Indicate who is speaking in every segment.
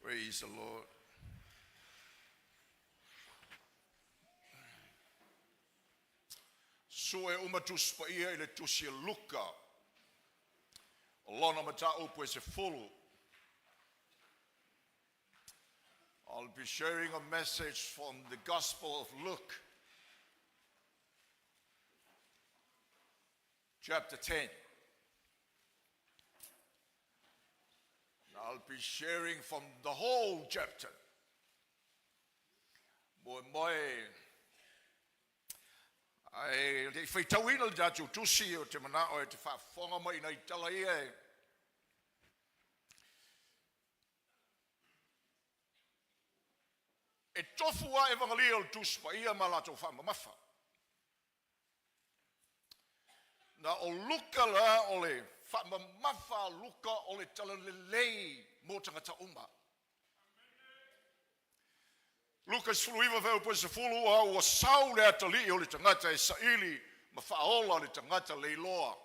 Speaker 1: Praise the Lord. Sue umatus pa ia ile tusi Luka. Lona matau po se fulu. I'll be sharing a message from the Gospel of Luke, chapter 10. I'll be sharing from the whole chapter. Boy, ai te whaitawina datu tusi o te mana o te whawhonga mai nei tala ia. E tofua evangelia o tuspa ia malato whamamafa. Na o luka la o le whamamafa luka o le tala lelei mo tangata uma. Lukas fuluiva veo po se fulu a ua sau le atali o le tangata e saili ma whaola le tangata leiloa.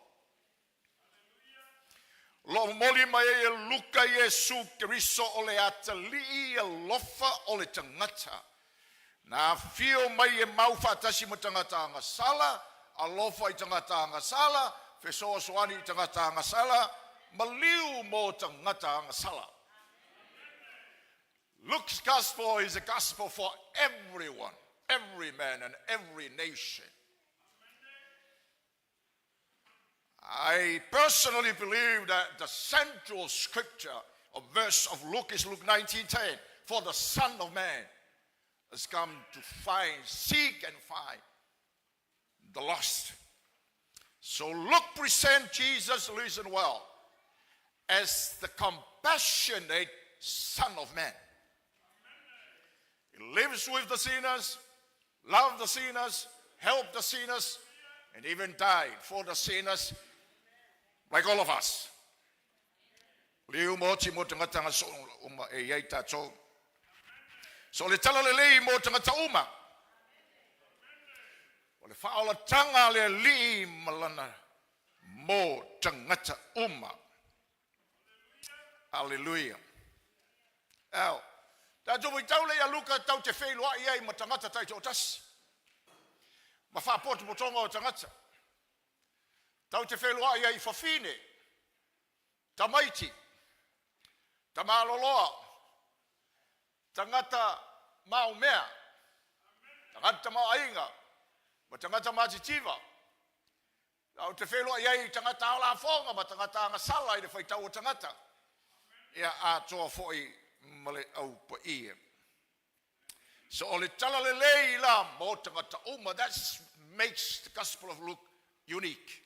Speaker 1: Lo moli mai e Luka Yesu Keriso o le atali e lofa o le tangata. Na fio mai e maufatasi mo tangata anga sala, a lofa i tangata anga sala, fesoa soani i tangata anga sala, maliu mo tangata anga sala. Luke's gospel is a gospel for everyone, every man and every nation. I personally believe that the central scripture or verse of Luke is Luke 19:10. For the Son of Man has come to seek and find the lost. So Luke presents Jesus, listen well, as the compassionate Son of Man. He lives with the sinners, loved the sinners, helped the sinners, and even died for the sinners, like all of us. Liu mo ti mo tangata so uma e yai tatou. So le tala le lei mo tangata uma. O le whaola tanga le li malana mo tangata uma. Hallelujah. Au. Tatou i tau le ia Luka tau te wheilua iai ma tangata tai te otasi. Ma whapotu mo tonga o tangata. Tau te whelua ia I whawhine, tamaiti, tamaloloa, tangata maumea, tangata maainga, ma tangata matitiwa. Tau te whelua ia I tangata ala whonga, ma tangata anga sala I le whaitau o tangata. Ia atoa foi male au pa ia. So o le tala le lei la mo tangata uma, that makes the Gospel of Luke unique.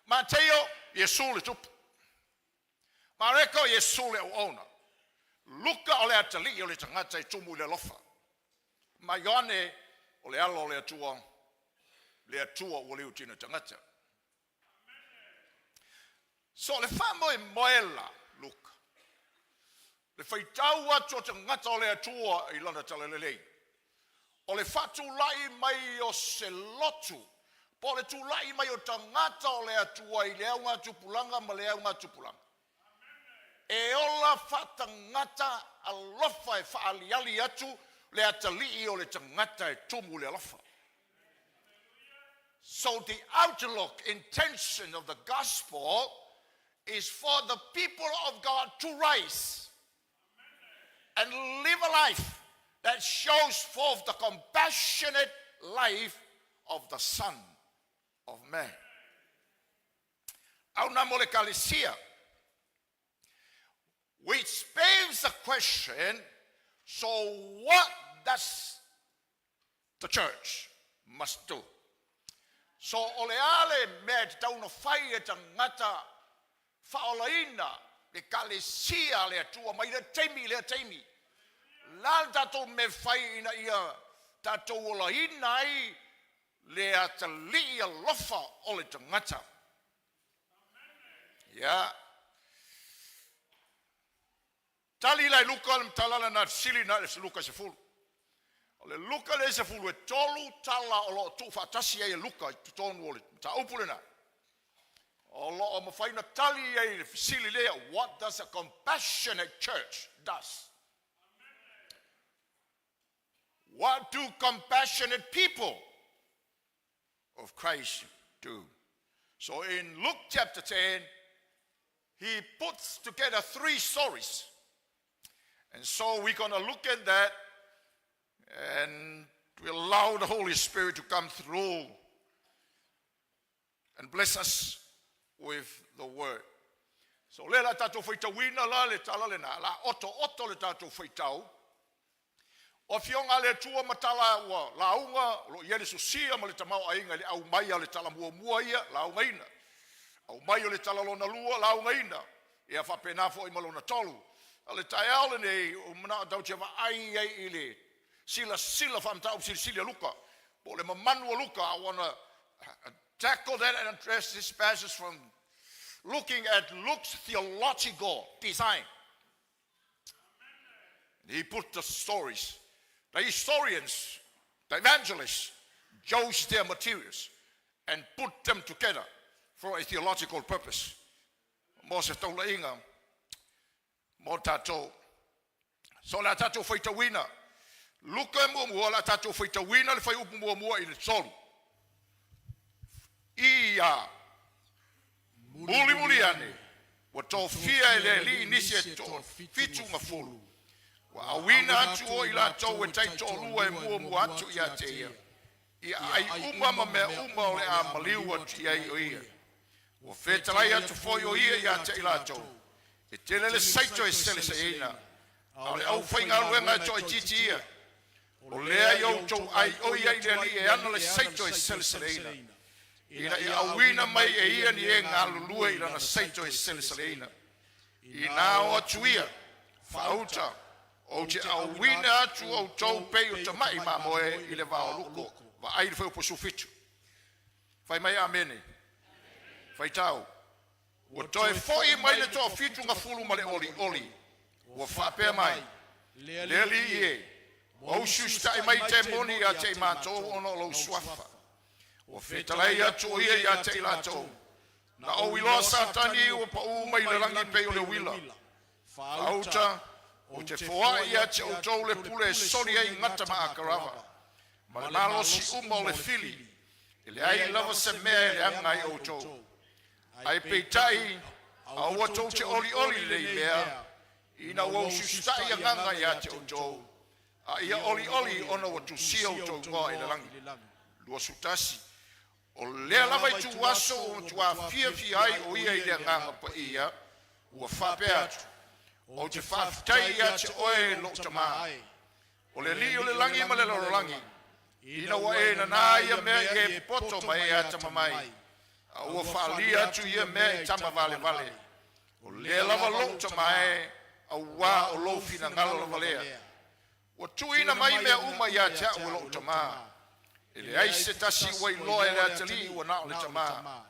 Speaker 1: Mateo, Yesu le tupu. Mareko, Yesu le uona. Luka o le atali o le tangata I tumu le lofa. Ma Ioane o le alo le atua o le utina tangata. So le whamo e moela Luka. Le whaitau atu o tangata o le atua I lana talalelei. O le whatu lai mai o se lotu. Po le tūlai mai o tangata o le atua I le aunga tupulanga ma le aunga tupulanga. E ola whatangata alofa e whaaliali atu le atalii o le tangata e tumu le alofa. So the outlook, intention of the gospel is for the people of God to rise and live a life that shows forth the compassionate life of the Son of Man. Au na mo le kalesia, which begs the question, so what does the church must do? So ole ale me te tauno whai e tangata whaolaina le kalesia le atua mai le teimi. Lan tatou me whai ina ia tatou olaina I le atali lofa o le tangata. Ya. Tali lai Luka le talala na sili na le Luka se fulu. O le Luka le se fulu e tolu tala o lo tu fatasi e Luka I tonu o le ta upulena. O lo o mawhaina tali e sili lea, what does a compassionate church does? What do compassionate people of Christ do? So in Luke chapter 10, he puts together 3 stories. And so we're going to look at that, and we allow the Holy Spirit to come through and bless us with the word. So le la tatou whaitawina la le tala le na, la oto le tatou whaitau. O fionga le tua matala wa launga, lo ia le susia ma le tamau ainga le au mai le tala mua ia, launga ina. Au mai le tala lona lua, launga ina. Ia whapena fo i malona tolu. Ale tai ale nei, o mana tau te wa ai ile. Sila whamtau sila luka. Po le mamanua luka, I want to tackle that and address this passage from looking at Luke's theological design. He put the stories. The historians, the evangelists, chose their materials and put them together for a theological purpose. Mo se tau lainga, mo tatou. So la tatou whaitawina. Luka mua la tatou whaitawina le whai upu mua i le tolu. Ia muli ane wa tō fia le li nisi e tō fitu ngafulu. Wa awina atu o ila tō e tai tō lua e mua atu ia te ia. Ia ai ma me o le a maliu atu ia i o ia. Wa whetalai atu fōi o ia te ila tō. E tele le saito e sele se eina. A le au whainga luenga tō e titi ia. O lea i au tō ai o ia i le li e ana le saito e sele se eina. Ina i awina mai e ia ni e ngā lulua i rana saito e sele saleina. Ina o atu ia, whauta, o te awina atu au tau pei o te mai ma moe i le wao luko, wa aire whau posu fitu. Whai mai amene. Whai tau. Wa toi foi mai le toa fitu ngā fulu ma le oli. Wa whapea mai. Le li e. Wa usustai mai te moni a te mātou ono lau swafa. O whetalai atu ia ia te ilatou. Na o iloa satani o pa umai le rangi pei o le wila. Whauta, o te whoa ia te o tau le pule sori ei ngata ma akarawa. Ma le malosi uma o le fili. E le ai lava se mea le angai o tau. Ai peitai, a ua tau te oli le i mea. Ina ua usustai a nganga ia te o tau. A ia oli ona wa tusia o tau ngoa i le rangi. Lua sutasi. O lea lava i tu waso o tua fia ai o ia i lea nganga pa ia, ua whape atu. O te whaftai ia te oe lo tamaa. O le li o le langi ma le loro langi. Ina ua e na nā ia mea i e poto ma e ata mamai. A ua whaali atu ia mea i tama vale. O lea lava lo tamaa a ua o lo fina ngalo lava lea. O tuina mai mea uma ia te au lo tamaa. Ele ai se tasi wai loa ele atali ua nao le tamaa.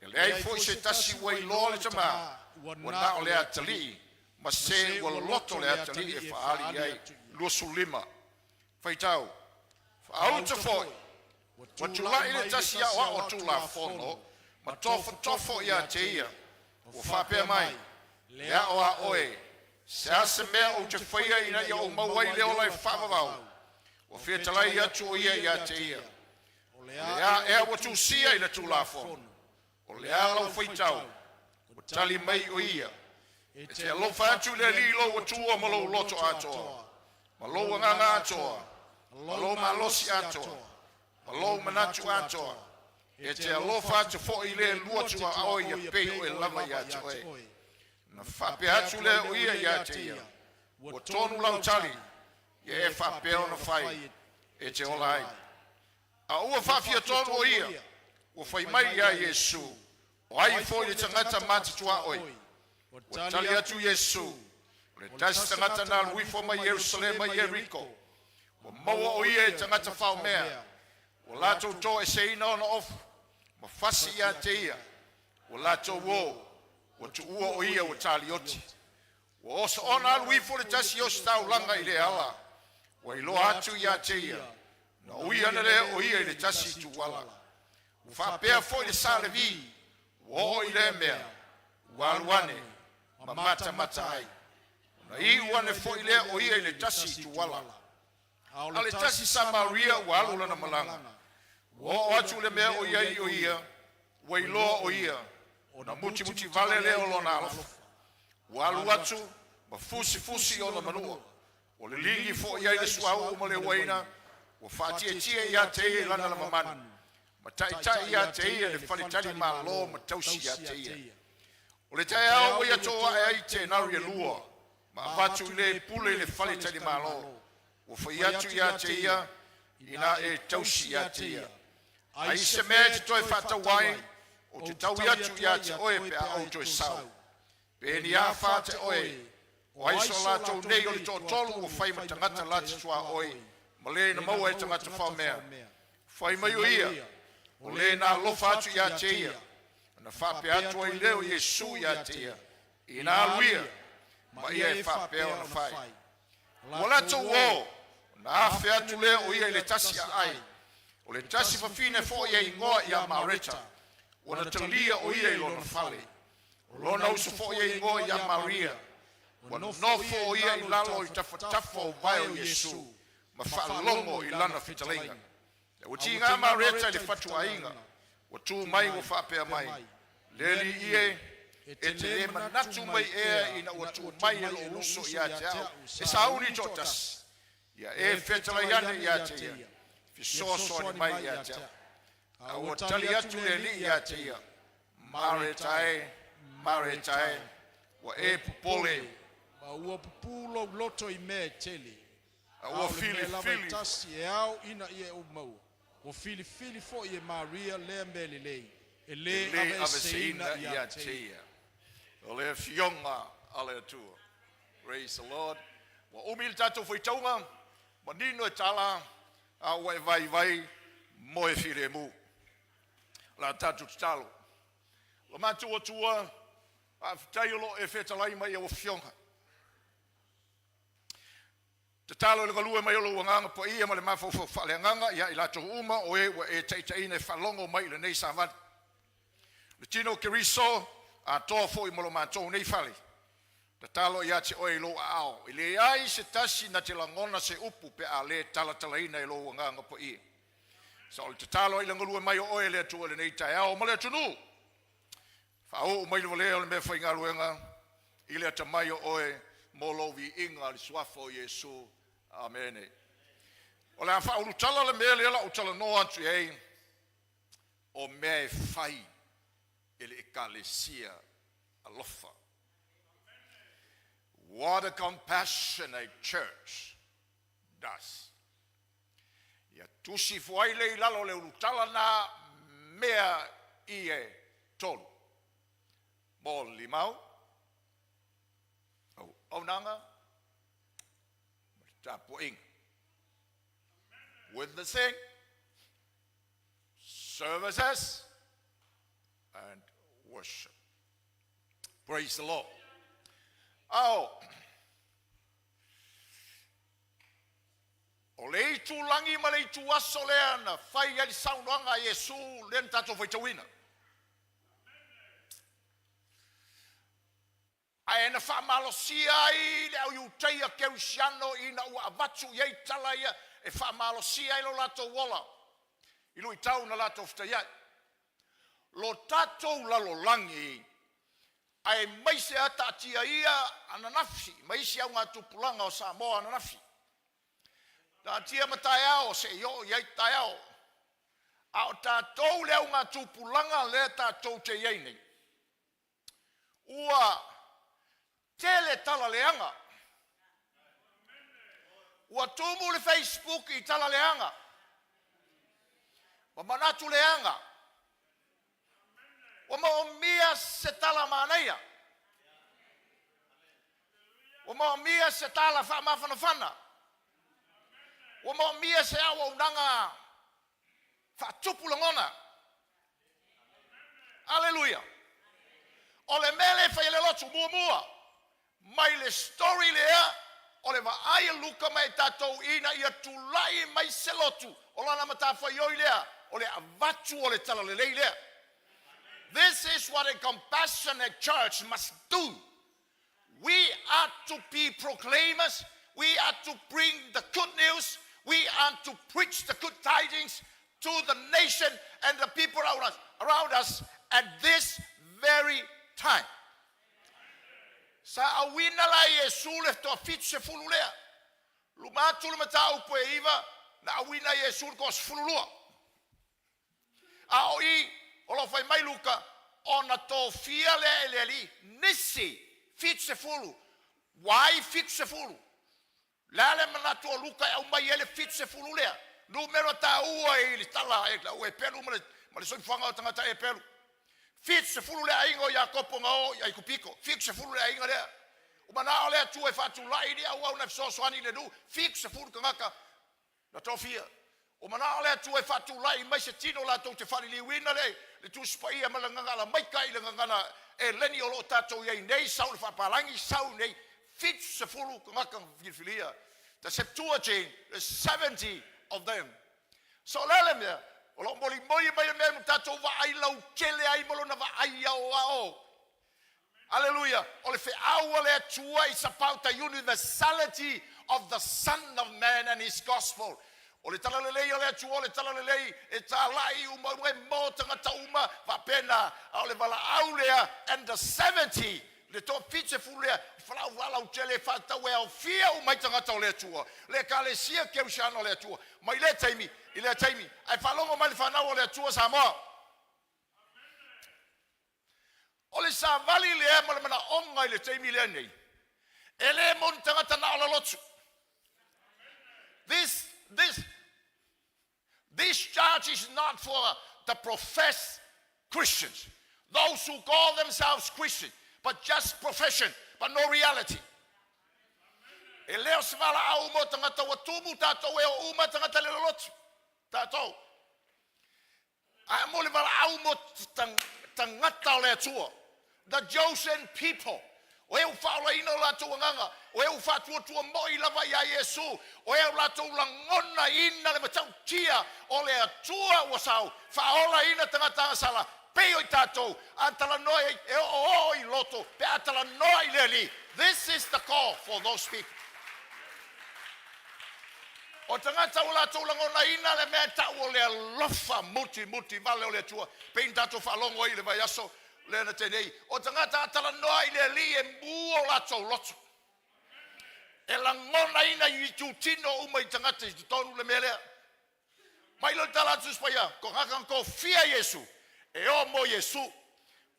Speaker 1: Ele ai foi se tasi wai loa le tamaa ua nao le atali. Ma se ua loto le atali e whaali ai lua sulima. Whaitau, whaauta foi. Wa tula ile tasi a wa o tula fono. Ma tofo ia te ia. Ua whapea mai. Lea o a oe. Se ase mea o te whaia ina ia o mawai leo lai whavavau. O whetalai atu o ia te ia. O lea ea wa tu sia i na tu la fono. O lea lau whaitau. O tali mai o ia. E te alofa atu le lilo wa tua ma lou loto atoa. Ma lou anganga atoa. Ma lou malosi atoa. Ma lou manatu atoa. E te alofa atu fo i le luatua a oi a pei o e lama i atu e. Na whape atu le o ia te ia. Wa tonu lau tali. E whapea na whai, e te ola ai. A ua whawhia tonu o ia, ua whai mai ia Iesu, o ai fwoi le tangata matatua oi. Ua tali atu Iesu, o le tasi tangata na luifo mai Jerusalem mai Jericho. Ua maua o ia e tangata whao mea, ua lato to e se ina ona ofu, ma whasi ia te ia, ua lato wo, ua tu ua o ia ua tali oti. Ua osa ona luifo le tasi o stau langa i le ala, wa ilo atu ia te ia. Na ui ana le o ia i le tasi tu wala. Whapea fo i le sale vi. Wo i le mea. Waluane. Ma mata ai. Na i uane fo i le o ia i le tasi tu wala. Ale tasi Samaria wa alula na malanga. O atu le mea o iai o ia. Wa iloa o ia. O na muti vale leo lo na alofa. Wa alu atu. Ma fusi o na manua. O le lingi fo iai le suau o le waina. O whaatia ia te ia lana la mamanu. Ma tai ia te ia le whalitali ma lo ma tausi ia te ia. O le tai au ia toa e ai te nari e lua. Ma watu le pule le whalitali ma lo. O whai atu ia te ia. Ina e tausi ia te ia. Ai se mea te toi whatawai. O te tau atu ia te oe pe a au toi sau. Pe ni a whate oe. O ai so la tau nei o le tō tolu o whai ma tangata la te tua oe. Ma le na maua e tangata whao mea. Whai mai o ia. O le na lofa atu ia te ia. Na whape atu ai leo Yesu ia te ia. I nā luia. Ma ia e whape o na whai. Wala tau o. Na awhi atu leo o ia i le tasi a ai. O le tasi whawhine fo ia i ngoa ia Mareta. O na talia o ia i lona whale. O lona uso fo ia i ngoa ia Maria. O no fo o ia i lalo i tafo o vai o Yesu. Ma whaalongo i lana whitalenga. O ti ngā Mareta le whatua inga. O tū mai o whapea mai. Leli ie. E te le manatu mai ea ina o tū mai e lo uso ia te au. E sauni totas. Ia e whetala iane ia te ia. Fisoso ni mai ia te au. A o tali atu le li ia te ia. Maretae. O e pupole.
Speaker 2: Ma ua pupulo loto I mea tele.
Speaker 1: A o fili.
Speaker 2: Tasi e au ina ia o mau. O fili fo I Maria le mele lei. E le ave seina ia te ia.
Speaker 1: O le fionga ale atua. Praise the Lord. Wa umil tatou foi taunga. Ma nino e tala. A ua e vai. Mo e fire mu. La tatou talo. La matu o tua. A taiolo e fetalai mai e o fionga. Te talo le galua mai o lo nganga po ia ma le mafofo fale nganga ia I lato uma o e taitaine falongo mai le nei savat. Le tino keriso a tofo I molo matou nei fale. Te talo ia te oe lo ao. I le ai se tasi na te langona se upu pe a le talatalaina I lo nganga po ia. So te talo I le galua mai o oe le atua le nei tai ao ma le atunu. Fa'o mai le vale o le me fai ngaluenga. I le atamai o oe molo vi inga le suafo Yesu. Amen. O le afa ulu tala le mele la o tala no atu ei. O me fai ele ekalesia alofa. What a compassionate church does. Ia tusi fuai le lalo le ulu tala na mea ie tolu. Mo limau. Au nanga. Tapuing. Witnessing. Services. And worship. Praise the Lord. Oh. O le itu langi ma le itu aso leana. Fai ali saunanga Yesu len tato fai tawina. Ai na fa malosia I le au yuteia keusiano ina ua avatu yei talaia e fa malosia I lo lato wala. I lui tau na lato ftaiai. Lo tato lalo langi ai maise ata atia ia ananafi. Maise au ngā tupulanga o Samoa ananafi. Ta atia matai ao se yo yei tai ao. Ao tatou le au ngā tupulanga le tatou te yei nei. Ua tele tala leanga. Ua tumu le Facebook I tala leanga. Wa manatu leanga. Wa maomia se tala manaia. Wa maomia se tala fa mafana. Wa maomia se awa unanga fa tupu langona. Hallelujah. Ole mele fa ele lotu mua. Mai le story lea, ole va aia luka mai tatou ina ia tulai mai selotu. Ola na matafa yoi lea, ole avatu ole tala lelei lea. This is what a compassionate church must do. We are to be proclaimers. We are to bring the good news. We are to preach the good tidings to the nation and the people around us at this very time. Sa awina la Yesu le to fit se fululea. Lumatu le matau po iva na awina Yesu ko fululua. Aoi olo fai mai luka ona to fia le eli nisi fit se fulu. Why fit se fulu? Lale manatu luka au mai ele fit se fululea. Numero ta ua ili tala e la ue pelu male soi fanga o tangata e pelu. Fit se fulu le aingo ya kopo ngao ya ikupiko. Fit se fulu le aingo lea. Umana ole tu e fatu lai dia au na so swani le du. Fit se fulu kangaka na tofia. Umana ole tu e fatu lai mai se tino la to te fali li wina le tu spaia malanga la mai kai le ngana e leni o lo tato ye nei sau le fapalangi sau nei. Fit se fulu kangaka filia. The Septuagint, the 70 of them. So lele me o moli moi mai me tato va ai lau kele ai molo na va ai o. Hallelujah. O fe awale tua is about the universality of the Son of Man and his gospel. O le tala lelei o le tua le tala lelei e talai uma mo tangata uma va pena o le vala aulea and the 70 le to fiche fulea fala wala o tele fata we o fia o mai tangata o le tua le kalesia ke usano le tua mai le taimi ile taimi ai falongo mai fana o le tua sa mo o le sa vali le mal mana onga ile taimi le nei ele mon tangata na o lotsu this church is not for the professed Christians, those who call themselves Christians but just profession, but no reality. Eleo svala au mo tangata watumu tato we o uma tangata le lot tato. Ai mo le vala au mo tangata le tua. The chosen people. O eu fala ino la tuanganga. O eu fatu tua moi lava ya Yesu. O eu la tu langona ina le matau tia o le tua wasau. Faola ina tangata sala. Peo tato antala noi e o I loto pe antala noi leli. This is the call for those people. O tangata ula tu langona ina le meta o le lofa muti vale o le tua. Pe tato falongo I le vayaso le na tenei. O tangata antala noi leli e buo la to loto. E langona ina I tutino uma I tangata I tonu le melea. Mai lo tala tu spaya ko hakan ko fia Yesu. E o mo Yesu.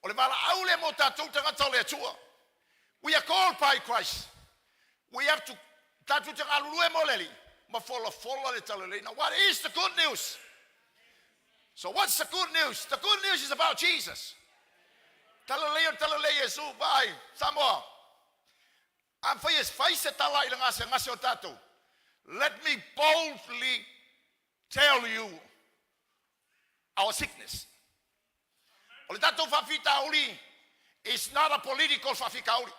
Speaker 1: O le mala aule mo tatou tangata le atua. We are called by Christ. We have to tatou tanga lulue mo leli. Ma fola le talele. Now what is the good news? So what's the good news? The good news is about Jesus. Talele Yesu vai Samoa. Am face tala I ngase o tatou. Let me boldly tell you our sickness. O le tatou whawhitauri is not a political whawhikauri.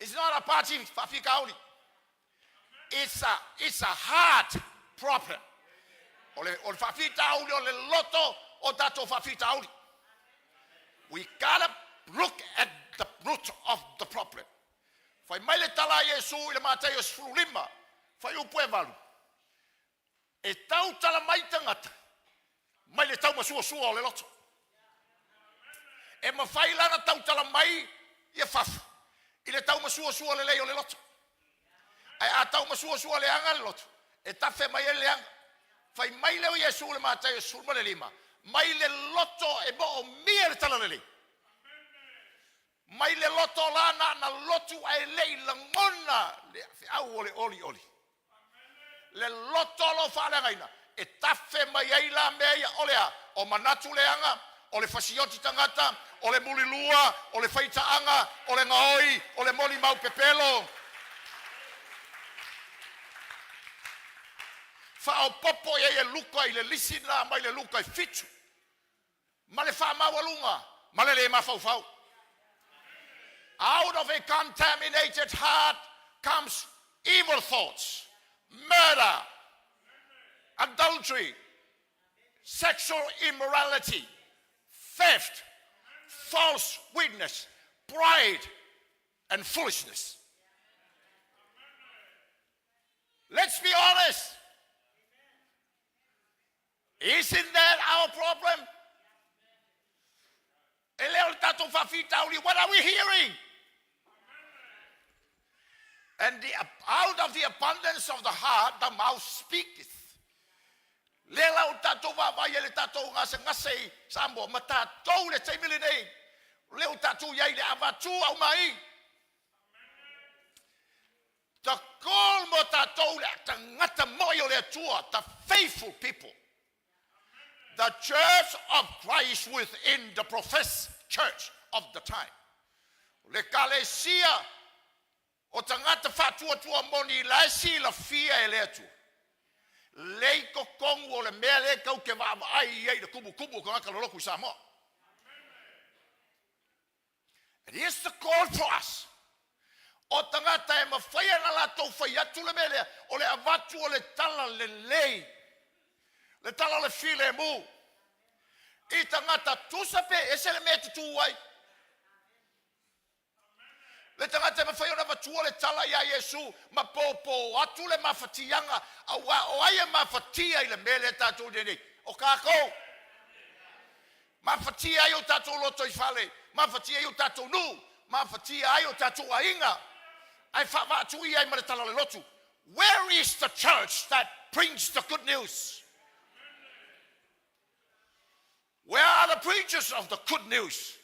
Speaker 1: It's not a party whawhikauri. It's a heart problem. O le whawhitauri o le loto o tatou whawhitauri. We gotta look at the root of the problem. Whai mai le tala Yesu I le Mateo 15. Whai upu e walu. E tau tala mai tangata. Mai le tau masua o le loto. E mawhai lana tau tala mai I e whafu. I le tau masua le lei o le loto. Ai a tau masua le anga le loto. E tafe mai e le anga. Whai mai leo Yesu le Mateo 15. Mai le loto e mo o mia le tala le lei. Mai le loto lana na lotu ai lei langona. Le au ole oli. Le loto lo whale ngaina. E tafe mai ai la mea olea o manatu leanga o le fasioti tangata o le mulilua o le faitaanga o le ngaoi o le moli mau pepelo fa o popo e luka I le lisina mai le luka I fitu ma le fa mawalunga ma le mafau out of a contaminated heart comes evil thoughts, murder, adultery, sexual immorality, theft, false witness, pride, and foolishness. Let's be honest. Isn't that our problem? What are we hearing? And out of the abundance of the heart, the mouth speaketh. Lela o tatou wawai le tatou ngase sambo ma tatou le taimile nei. Leo tatou iai le avatu au mai. Ta call mo tatou le tangata moyo le tua, the faithful people. The church of Christ within the professed church of the time. Le kalesia o tangata fatua tua moni la si la fia e le atu. Leiko kongu o le mea le kau ke wama ai iei le kubu kubu ka ngaka loloku i Samoa. And here's the call for us. O tangata e mawhaia na la tau whai atu le mele o le avatu o le tala le lei. Le tala le file mu. I tangata tusape ese le mea tutu wai. Le tangata ma whai o na vatua le tala ia Yesu ma popo atu le mawhatianga o aia mawhatia i le mele tatou nene. O kako. Mawhatia i o tatou loto i whale. Mawhatia i o tatou nu. Mawhatia ai o tatou ainga. Ai whaatu i ai ma le tala le lotu. Where is the church that brings the good news? Where are the preachers of the good news?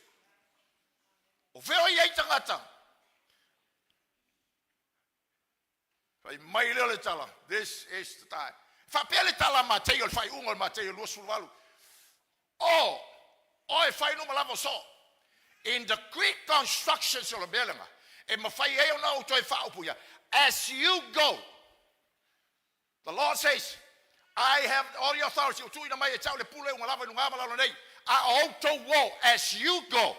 Speaker 1: O wheo i ei tangata. Whai mai leo le tala. This is the time. Whapea le tala ma teo le whai unga ma teo lua suluwalu. O e whai numa lava so. In the Greek constructions of the Belema, e ma whai eo na o toi whaupuia. As you go, the Lord says, I have all the authority. O tui na mai e tau le pule unga lava nunga amalalo nei. A auto wo as you go.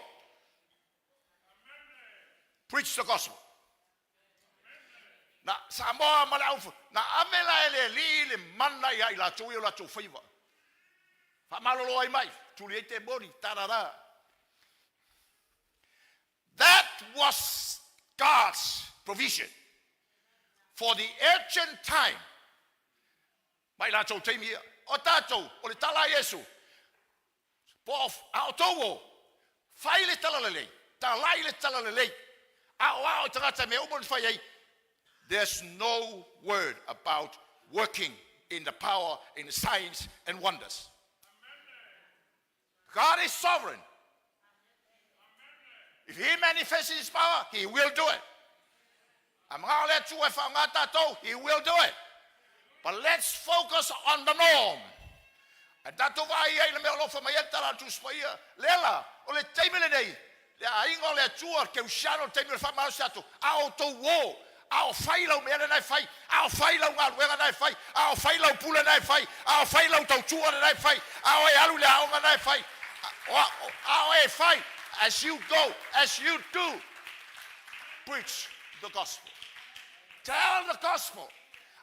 Speaker 1: Preach the gospel. Na Samoa malaufu. Na amela ele li le mana ia i la tui o la tau whaiva. Whamalolo ai mai. Tuli e te mori. Tarara. That was God's provision for the urgent time. Mai la tau teimi ia. O tatou, o le tala Yesu. Po au towo. Fai le tala le lei. Talai le tala le lei. Au tangata me umon fai ei. There's no word about working in the power, in the signs and wonders. God is sovereign. If he manifests his power, he will do it. He will do it. But let's focus on the norm. And that's why I am for my entire to spire. Lela, or let Tamil day. The Ingo let two or Keushano Tamil Famasato. Out to war. Our philo man and I fight. Our philo when I fight. Our philo pull and I fight. Our philo to two and I fight. Our Alula and I fight. Our fight. As you go, as you do, preach the gospel. Tell the gospel.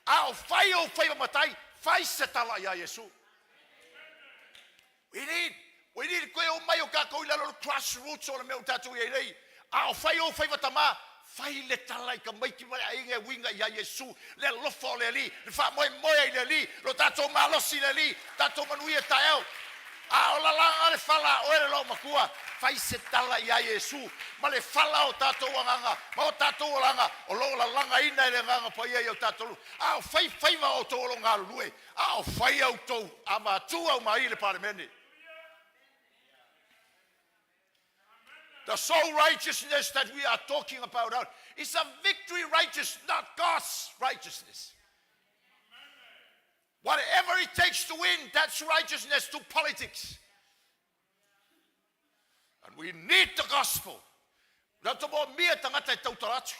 Speaker 1: Our fail favor matai, face tala ya Yesu. We need koe o mai o ka koe la lo grassroots o le meu tatu e rei. Our fail favor tama, fai le tala I ka mai ki mai ainga winga ya Yesu. Le lofo le li, le fa moi le li, lo tato malosi le li, tato manui e taeo. Ao la langa le fala o ele lo makua. Fai se tala ia Yesu. Ma le fala o tatou anganga. Ma o tatou langa. O lo la langa ina ele nganga pa ia o tatou. Ao fai va o tolo ngā lue. Ao fai au tou. Ama tu au mai le paramene. The soul righteousness that we are talking about is a victory righteousness, not God's righteousness. Whatever it takes to win, that's righteousness to politics. And we need the gospel. Rato mo mia tangata e tautaratu.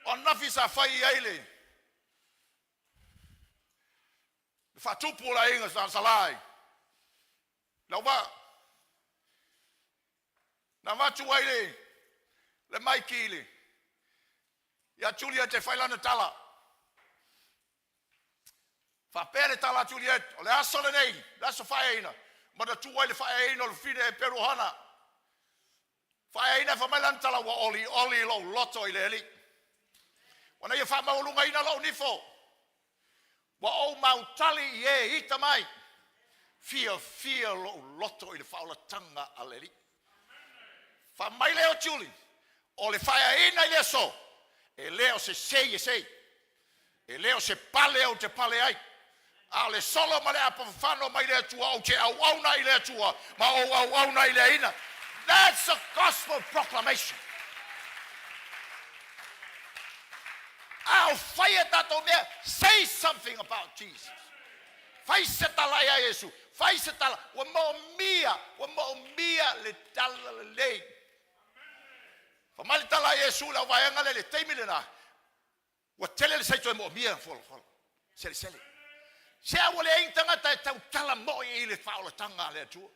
Speaker 1: O nafi sa whai eile. Whatupu la inga sa salai. Na watu eile. Le mai kili. Ia tulia te whailana tala. Whapere tala Juliet, o le aso le nei, laso whaeina. Ma da tuai le whaeina o le whine e peruhana. Whaeina whamelantala wa oli lo loto I le eli. Ona ia whamaulunga ina lau nifo. Wa o mautali e hita mai. Fia loto i le whaulatanga a leri. Whamai leo tuli. O le whaia ina i lea so. E leo se sei e sei. E leo se pale o te pale ai. A le solo ma le apa whano mai lea tua o te au na i lea tua. Ma o au na i lea ina. That's a gospel proclamation. I'll fire that on there. Say something about Jesus. Fai se tala ia Yesu. Fai se tala. Wa mo mia le tala le lei. Fa mali tala Yesu la vai ngale le teimile na. Wa tele le saito mo mia fol. Sele. Se a wole intanga ta tau tala mo i le faula tanga le tu.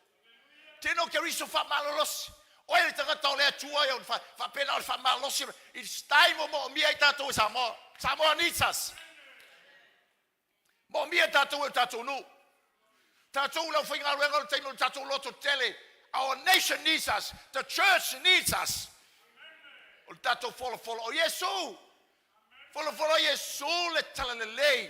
Speaker 1: Tino ke riso fa malolos. Oe le tanga tau le tua e fa pena o fa malolos. It's time mo mia i tatu Samoa. Samoa needs us. Mo mia tatu nu. Tatu la finga rengal taimo tatu loto tele. Our nation needs us. The church needs us. O tatu follow o Yesu. Follow Yesu le tala le lei.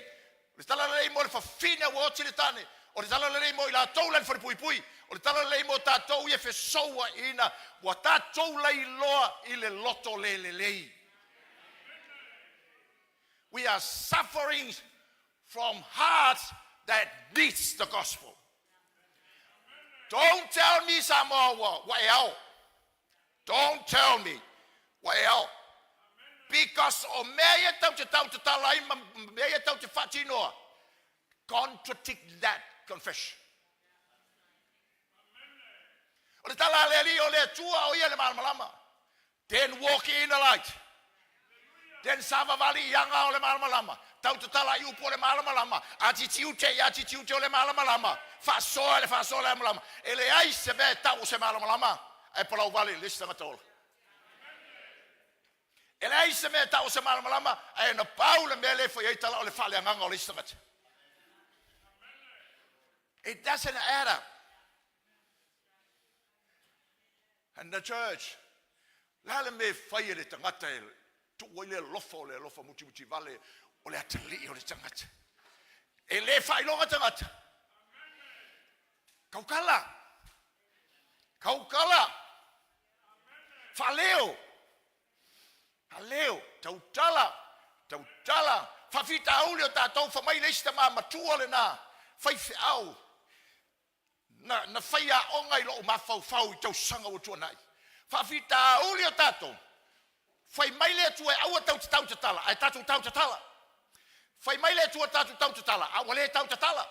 Speaker 1: Le tala le lei mo le fa fina wo tile tane. O le tala le lei mo la tau le fa pui. O le tala le lei mo tatu ye fe soa ina. Wa tatu lei loa i le loto le lei. We are suffering from hearts that needs the gospel. Don't tell me Samoa, well. Don't tell me, well. Because o mea tau te talai, mea tau te whatinoa. Contradict that confession. O le tala le o le tua o ia le malama. Then walk in the light. Then savavali yanga o le malama. Tau te tala i upo le malama. Attitude o le malama. Fasoa le malama. E le ai se me tau se malama. E palau vali lista ngatola. E le ai se me tau se malama. E na paula mele fo i tala o le fale nganga o lista ngat. It doesn't add up. And the church, lale me fai le tangata tu le lofa muti vale o le atali o le tangata. E le fai longa tangata. Kaukala. Faleo. Tautala. Fafita aulio tatou fa mai lesta ma matua le na. Fai fe au. Na fai a onga i lo mafau i tau sanga o tuanai. Fafita aulio tatou. Fai mai le tu e au tau te tala. Ai tatou tau te tala. Fai mai le tu tatou tau te tala. Au le tau te tala.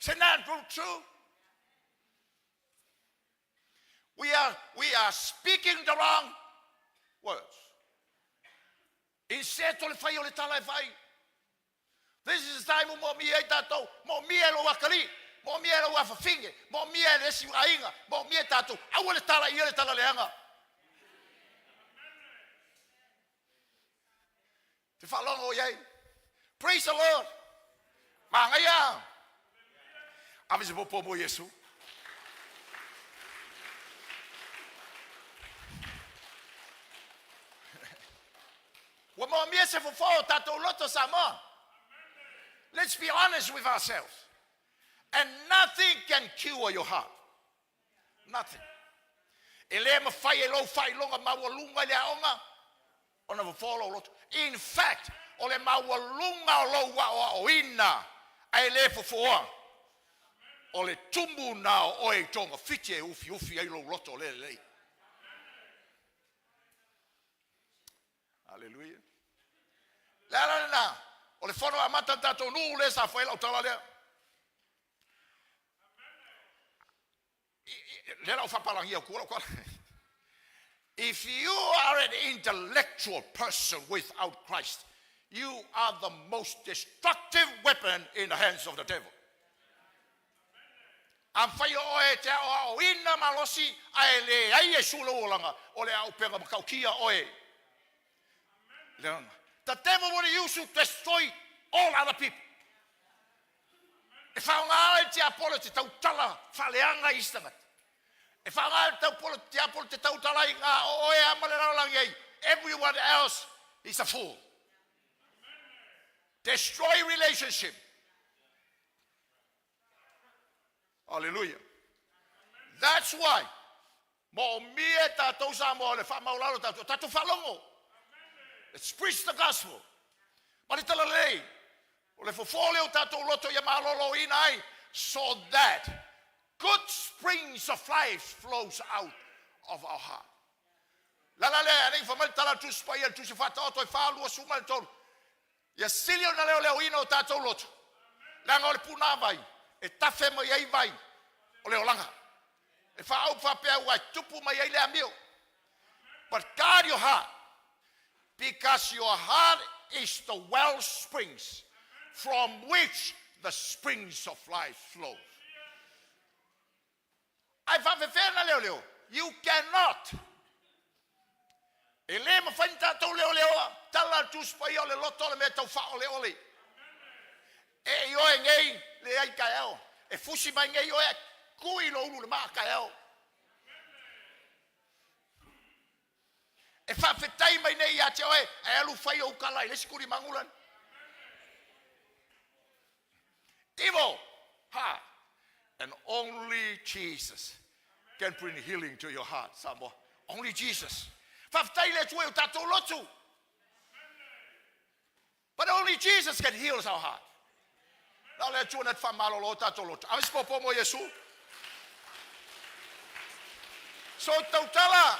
Speaker 1: Isn't that true? We are speaking the wrong words. Instead to le fai o le tala e fai. This is the time mo mi e tatou. Mo mi e lo wakali. Mo mi e lo wafafinge. Mo mi e le si ainga. Mo mi e tatou. Au le tala i le tala leanga. Te whalongo iei. Praise the Lord. Mangaya. Avise popo mo Yesu. Wa mo mia se fo tatou loto Samoa. Let's be honest with ourselves. And nothing can cure your heart. Nothing. Ele ma fai longa ma walunga le aonga. Ona vo follow lot. In fact, ole mawalunga lo wa o ina ai le fofoa. Ole tumbu na o e tonga fiti e ufi ai lo loto le. Hallelujah. La. Ole fono amata tato nu le sa foi la tala le. Le la fa palangia ko. If you are an intellectual person without Christ, you are the most destructive weapon in the hands of the devil. Am fai oe te o ina malosi aele ai sulo olanga ole au penga makaukia oe. The devil will use you to destroy all other people. If I te apolo te tautala faleanga istangat. If I te apolo te tautala inga oe amalera langi, everyone else is a fool. destroy relationship. Hallelujah. That's why mo mie tatou sa mo le whamaulalo tatou whalongo. Let's preach the gospel. Maritala lei. O le fofoleo tatou loto ia malolo inai, so that good springs of life flows out of our heart. La la le ani famaltala tu spaya tu se fata oto falu sumal tol. Ya silio na leo ino tatou loto. Langa o le puna vai, e tafe mo iai vai, o leo langa. E fa au fa pe wai tupu mai ai le amio. But guard your heart, because your heart is the well springs from which the springs of life flow. I fa leo. You cannot. Ele ma fanta to leo tala tu spaya le loto le meta fa ole. E yo ngei le ai kaeo. E fusi mai ngei yo e kui lo ulu le ma kaeo. E fa fetai mai nei ya te oe e alu fai o kala le sikuri mangulan. Evil heart. And only Jesus can bring healing to your heart, Samo. Only Jesus. But only Jesus can heal our heart. Now let's do that for Malolo Tatoloto. I'm spoken for Yesu. So Tautala.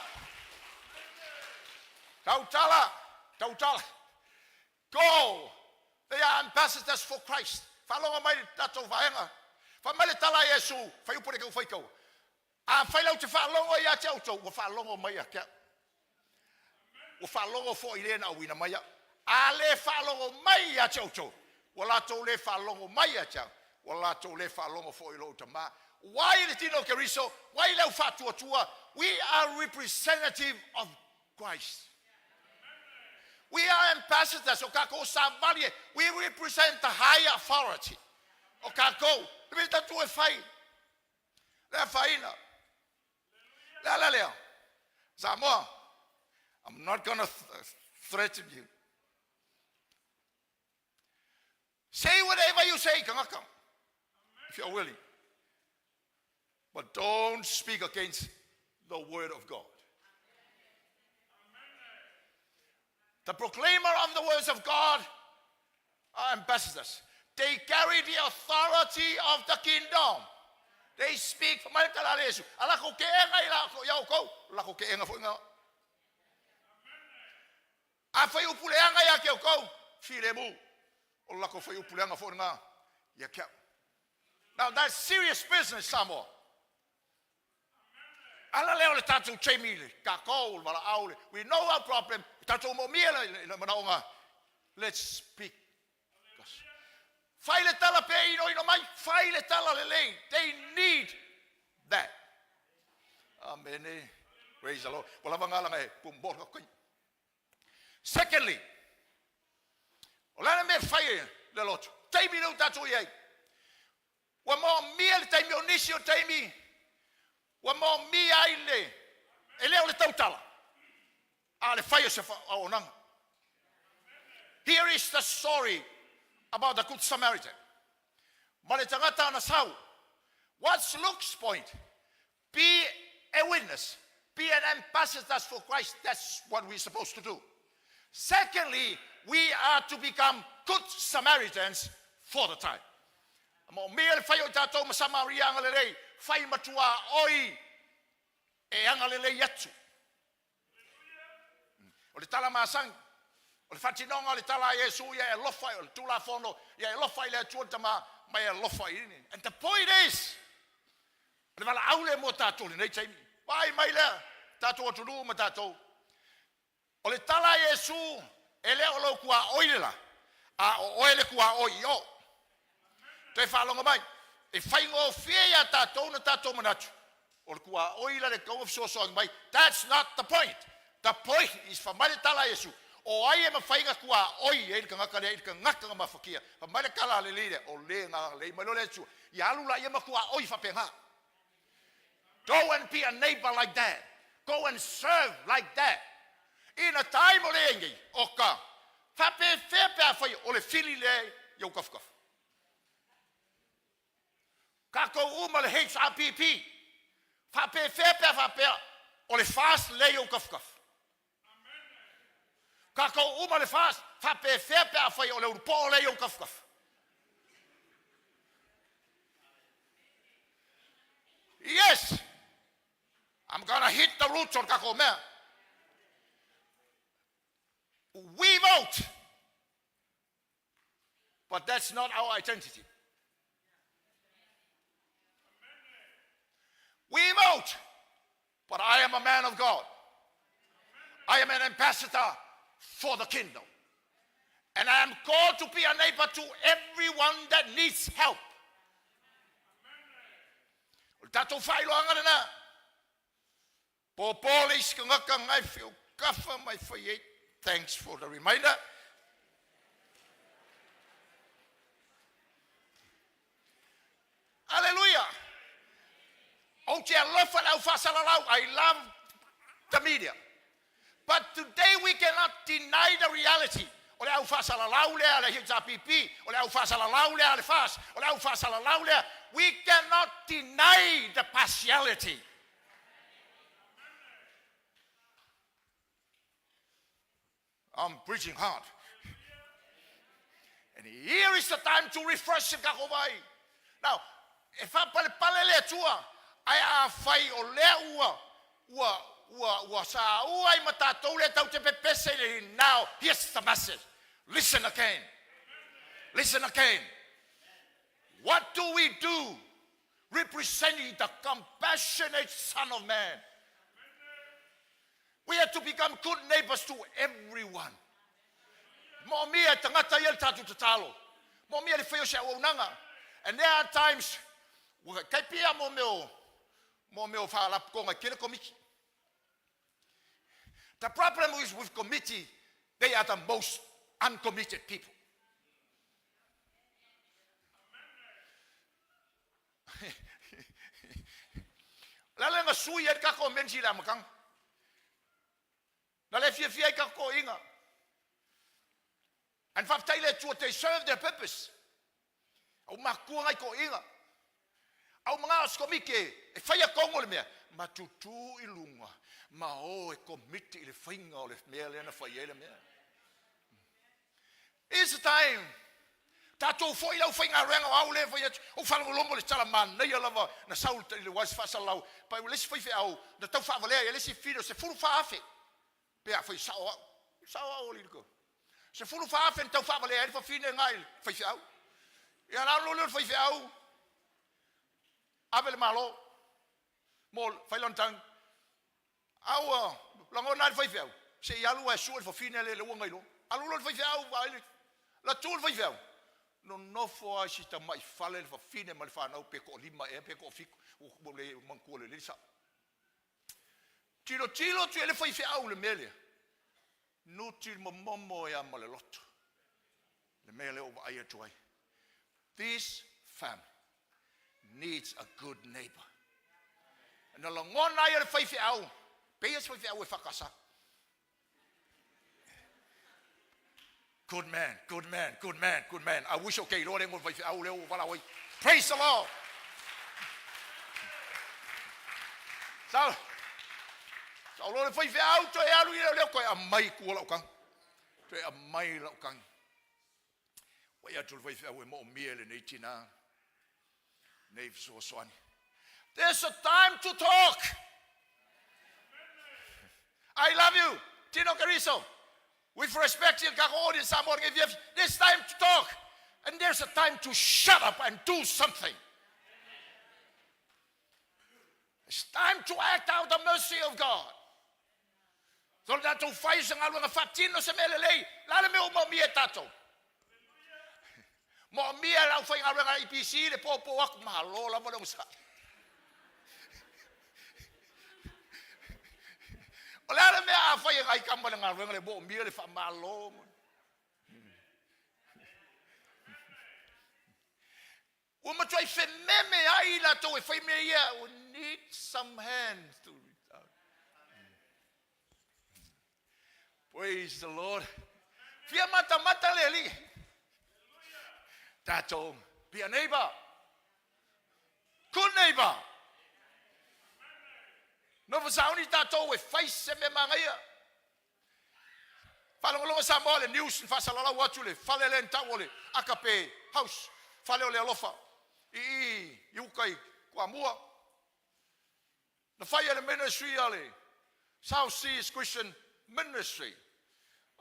Speaker 1: Go. They are ambassadors for Christ. Follow my tato vaenga. Famale tala Yesu. Fayu pure ko faiko. A failo te falongo ya te auto. Wa falongo mai a kia. Wa falongo fo irena wina mai. Ale falongo mai a te auto. Wala to le falongo mai a te. Wala to le falongo fo ilo tama. Why the tino keriso? Why le fatu atua? We are representative of Christ. We are ambassadors. We represent the higher authority. I'm not going to threaten you. Say whatever you say, if you're willing. But don't speak against the word of God. The proclaimer of the words of God are ambassadors. They carry the authority of the kingdom. They speak for my talaresu. Alako keenga ilako yauko. Alako keenga fo nga. Afai upuleanga ya kioko. Filemu. Alako fai upuleanga fo nga. Ya kia. Now that's serious business, Samo. Ala leo le tatu chemile. Kako wala aule. We know our problem. Tatu mo miela na manaonga. Let's speak. Faile tala pe ino mai. Faile tala lele. They need that. Amen. Praise the Lord. Wala bangala ngai pumbor ko. Secondly, ola me faile le lot. Taimi no tatu ye. Wa mo miel taimi onisio taimi. Wa mo mi aile. Ele o le tautala. Here is the story about the Good Samaritan. What's Luke's point? Be a witness. Be an ambassador for Christ. That's what we're supposed to do. Secondly, we are to become good Samaritans for the time. O le tala masang, o le fatinonga o le tala Yesu ia e lofa o le tula fono ia e lofa ile tuota mai e lofa ini. And the point is, o le wala aule mo tatou le nei taimi. Pai mai lea, tatou atunu ma tatou. O le tala Yesu e lea o lau kua oilela, a o oile kua oi o. Te whalonga mai, e whaingo fie ia tatou na tatou manatu. O le kua oila le kaunga fisosoang mai. That's not the point. The point is for my tala Yesu. O ai e mawhainga kua oi e ka ngaka le ka ngaka nga mafakia. Pa mai kala le leile o le nga le mai lo le tu. Ya alula e makua oi fa penga. Go and be a neighbor like that. Go and serve like that. In a time o le ngi oka Whape whepea whai o le whili le iau kafkaf. Kako uma le HRPP. Whape whepea whapea o le fast le iau kafkaf. Kako uma le fast. Whape whepea whai o le urupo le iau kafkaf. Yes, I'm going to hit the roots on kako mea. We vote, but that's not our identity. We vote, but I am a man of God. I am an ambassador for the kingdom. And I am called to be a neighbor to everyone that needs help. Tato whailoanga na. Popole iskangaka ngai whiu kafa mai whaiei. Thanks for the reminder. Hallelujah. I love the media. But today we cannot deny the reality. We cannot deny the partiality. I'm preaching hard. And here is the time to refresh the kakovai. Now, if I palele tua, I fai o lea ua sa ua I matatou le tau te pepese. Now, here's the message. Listen again. Listen again. What do we do representing the compassionate Son of Man? We have to become good neighbors to everyone. Mo mia tangata yel tatu tatalo. Mo mia le feo se aunanga. And there are times kai pia mo meo whalap ko ngai kele komiki. The problem is with committee, they are the most uncommitted people. La nga sui et kako mensi la makang. Na le fie kako inga. And they serve their purpose. Au makua ngai ko inga. Au mga askomike e faya kongo le mea matutu ilunga ma o e komiti le finga o le mea le na faya le mea. It's time. Tato foi lau finga renga au le faya o falo lombo le tala man na lava na saul le was fa salau pa le si foi au na tau fa vale le si fido se fulu fa afe. Pe foi sawa o liko. Se fulu fa afe tau fa vale fa fine ngai foi au. Ya la lo foi au. Avel malo, mol, fai lontang. Au, lango nai fai fiau. Se ialu e suel for fine le wongai lo. Alu lo fai fiau, la tul fai fiau. No fo a si ta mai fale for fine mal fa no pe ko lima e pe ko fiku o le manko le lisa. Tilo tu ele fai fiau le mele. No til momo ya male lot. Le mele over ai tuai. This family needs a good neighbor. And along one night of 5 hours, pay us 5 hours for casa. Good man, good man, good man, good man. I wish okay, Lord, I'm going to 5 hours. Praise the Lord. So Lord, 5 hours, to a mai kuala kang. To a mai kang. We are to 5 hours more meal in 18 hours. There's a time to talk. I love you, Tino Cariso. With respect to someone, there's time to talk. And there's a time to shut up and do something. It's time to act out the mercy of God. So that to fight a fatino semelele, la me umomietato. Mo mia la foi nga IPC le popo ak malo la mo sa. Ola me a foi nga ikamba nga le bo mia le fa malo. O mo try fe meme ai la to foi me ya we need some hands to reach out. Praise the Lord. Fia mata le li. Tātou, be a neighbor. Good neighbor. No fasauni tātou e faise me mangaia. Whalongalonga sa moa le news in fasalala watu le fale le ntau le akape house. Fale o le alofa. I ukai kua mua. Na whaia le ministry ale. South Seas Christian Ministry.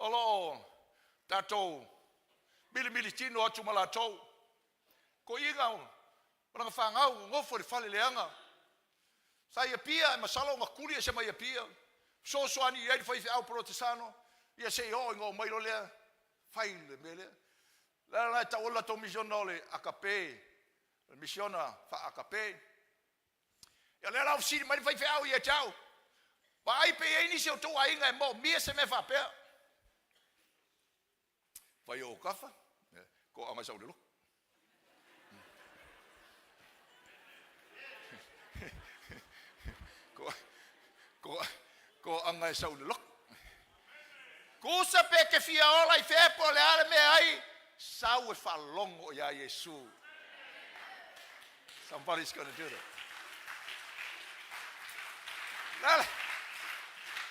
Speaker 1: Alo tātou mili tino atu malatou. Ko inga Orang whangau ngofo le whale leanga. Sa ia pia, masalo makuli se mai ia pia. So ani ia i whaifi au protestano. Ia se o ingo mailo lea. Whaile me lea. Lea nai ta ola to misiona le akape. Misiona wha akape. Ia lea lau siri mai whaifi au ia tau. Ba ai pe ei nisi o tō ainga e mo. Mia se me whapea. Whai o kafa. Ko anga sau de lo. Ko anga e sau le lok. Ko sa pe ke fia ola I fepo le ale me ai. Sau e whalongo ia Yesu. Somebody's going to do that.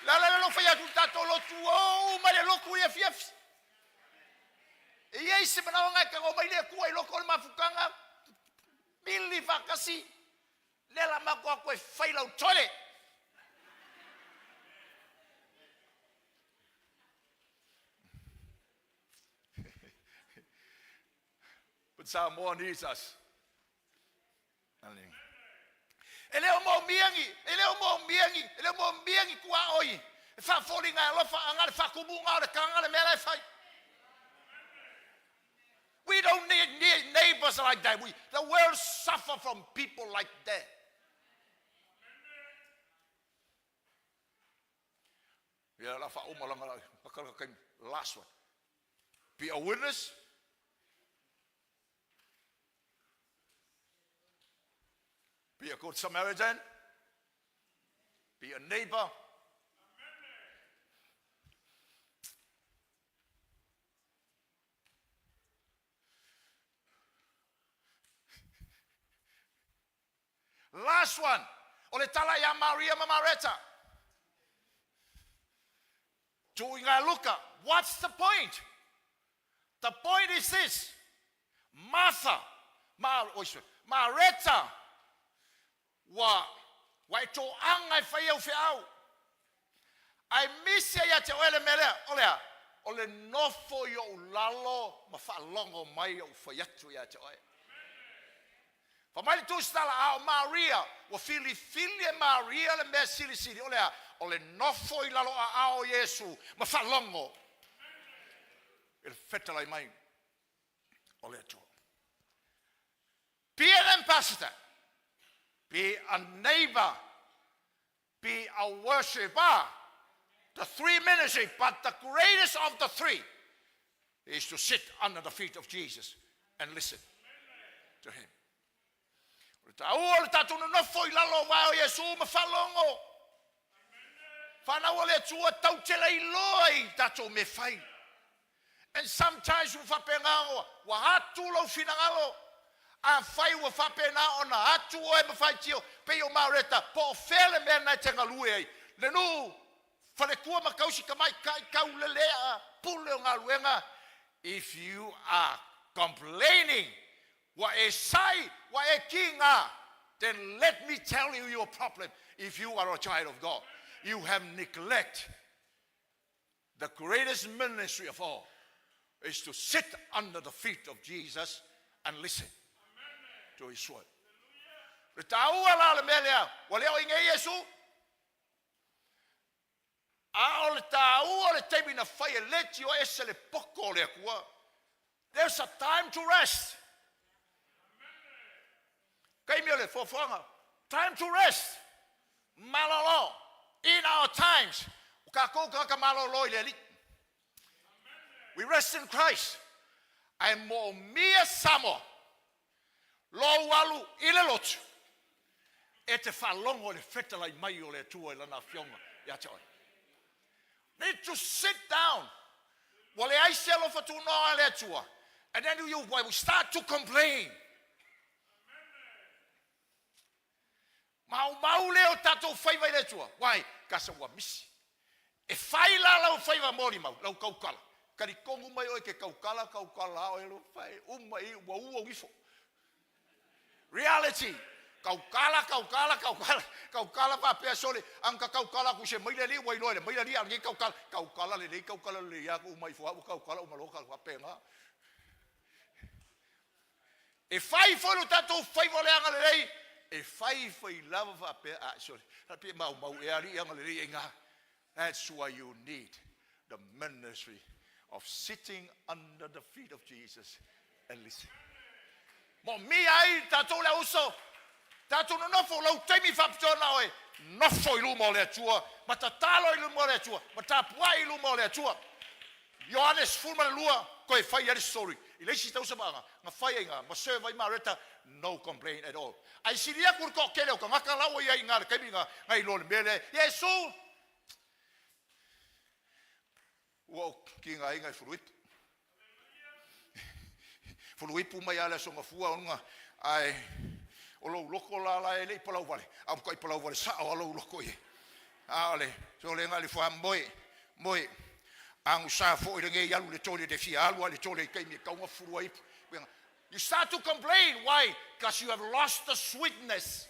Speaker 1: La lo fai atu tato lo tu o ma le loku ia fia. E ia se mana nga ka o mai le ku ai loko le mafukanga. Mili vakasi. Le la mako ko e fai lau tole. But Samoa needs us. Eleo mo miangi kua oi. E fa falling nga lofa anga le fa kumunga le kanga le mera fai. We don't need neighbors like that. The world suffer from people like that. Yeah, la fa umalanga last one. Be a witness. Be a good Samaritan. Be a neighbor. Last one. Ole tala ya Maria Mamareta. Tuinga luka. What's the point? The point is this. Martha. Mareta. Wa to anga fai au feau. Ai misia ya te ole mele ole nofo yo lalo ma fa longo mai o fai atu ya te oi. Fa mai tu stala a Maria wa fili Maria le me sili ole nofo I lalo a o Yesu ma fa longo. Il fetala mai ole to. Be an ambassador. Be a neighbor. Be a worshiper. The three ministry, but the greatest of the three is to sit under the feet of Jesus and listen to him. And sometimes a fai wa fapena ona atu o e mafai tio pe o mareta po fele me na tenga lue le nu fale kua makausi kamai kau lelea pule nga luenga. If you are complaining wa e sai wa e kinga, then let me tell you your problem. If you are a child of God, you have neglected the greatest ministry of all is to sit under the feet of Jesus and listen to his word. Le taua la le melea, wa leo inge Yesu. A o le taua le teimi na fai leti o ese le poko le kua. There's a time to rest. Kaimi o le fofonga. Time to rest. Malolo. In our times. Kako kaka malolo le li. We rest in Christ. Ai mo mia samo. Lo walu ile lotu. E te whalongo le whetala I mai o le tua I lana fionga. Ia te oi. Need to sit down Wale ai se lo fatu no le atua. And then you will start to complain. Mau leo tatou faiva le atua. Why? Kasa wa misi. E fai la lau faiva mori mau, lau kaukala. Kari kongu mai oe ke kaukala oe lo fai. Umai wa ua wifo. Reality. Kaukala pa pea sole. Anka kaukala ku se maile li wai loe. Maile li angi kaukala. Kaukala le ya ku umai fua. Kaukala umaloka ku apenga. E fai folo tatou faiva le anga le rei. E fai lava fa pea. Sorry. Tapi mau e ari anga le rei inga. That's why you need the ministry of sitting under the feet of Jesus and listen. Mo mi ai tatou le uso. Tatou no nofo lau teimi whapitona oe. Nofo ilu mo le atua. Matatalo ilu mo le atua. Matapua ilu mo le atua. Ioannes fulma le lua. Koe whai eri story. I leisi tau sabanga. Nga whai inga. Ma serve ai mareta. No complaint at all. Ai siria kurko kele o ka ngaka lau ia inga. Kemi nga. Ngai lo le mele. Yesu. Wow, ki ngai ngai furuipu. Furuipu mai ala so nga fua onga. Ai. O lo loko la e le palau vale. Am ko palau vale sa o lo loko e. Ale, so le ngali fa moi. Ang sa fo ile ngai yalu le tole de fia alu le tole kai mi ka nga furuipu. You start to complain. Why? Because you have lost the sweetness.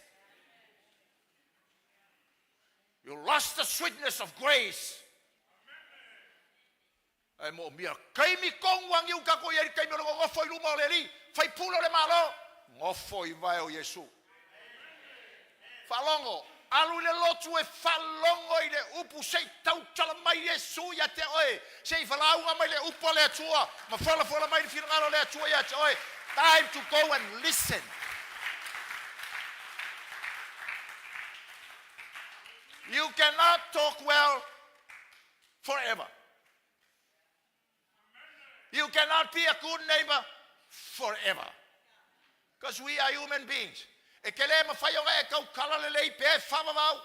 Speaker 1: You lost the sweetness of grace. Ai mo mia kai mi kong wang yu ka ko ye kai mi ngo foi lu mo le li fai pulo le malo ngo foi vai o Yesu falongo alu le lotu e falongo ile upu sei tau tala mai Yesu ya te oe sei falau mai le upu le tua ma fala mai fi ngalo le tua ya te oe time to go and listen. You cannot talk well forever. You cannot be a good neighbor forever. Because we are human beings. E ke le ma fai o e kau kala le lei pe whamamau.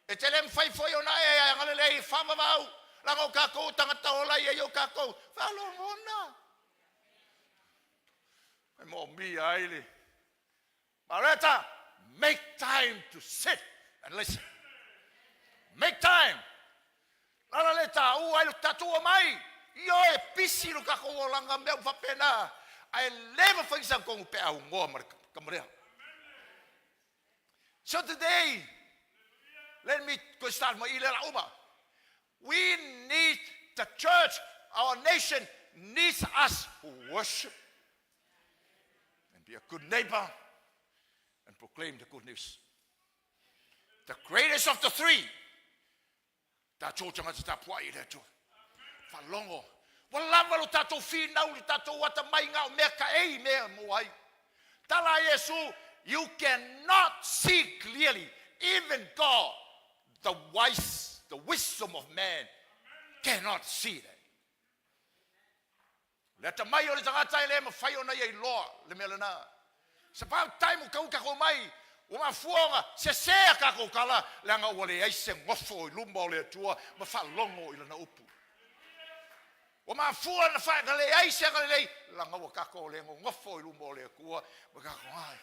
Speaker 1: E te le ma fai foi o na e ngale lei whamamau. Lango kako tangata o lai e yo kako. Whalongona. E mo mi aile. Mareta, make time to sit and listen. Make time. Lala le ta u ai tatu o mai. Io e pisi lo kako o langa me fa pena. Ai leva fa isa ko pe au ngo mar kamrea. So today, let me go start my ilela uma. We need the church, our nation needs us to worship and be a good neighbor and proclaim the good news. The greatest of the three. Tato changa tapua ile tu. Falongo. Walava lo tato fina u tato wata mai ngau me ka ei me moai. Tala Yesu, you cannot see clearly. Even God, the wisdom of man, cannot see that. Let the mai o le tangata ele ma fai ona ye loa le melana. Sa pa time ka uka ko mai. O ma fuanga se ka ko kala langa o le ai se ngofo i lumba o le tua ma falongo i lana upu. O ma fua na fa le ai se le langa o ka ko le ngofo i lumba o le kua ma ka ko ai.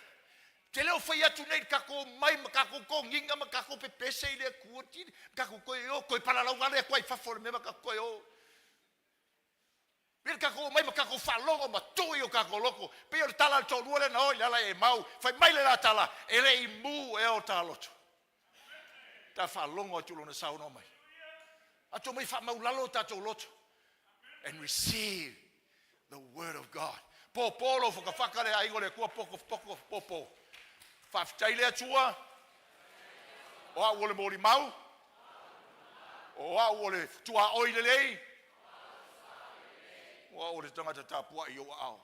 Speaker 1: Te leo fai atu nei kako mai makako ko nginga makako pe pese ile kuoti kako ko yo ko para la ngale ko fa for me makako yo bir kako mai makako fa longo ma to yo kako loko pe yo tala to luole na ola la e mau fai mai le la tala ele I mu e o talo ta fa longo tu lona sa no mai ato mai fa mau lalo ta to loto and receive the word of God popolo fo ka fakare ai ngole ko popo Whaftaile atua. O a wole mori mau. O a wole tua oile lei. O a wole tangata tapua I o ao.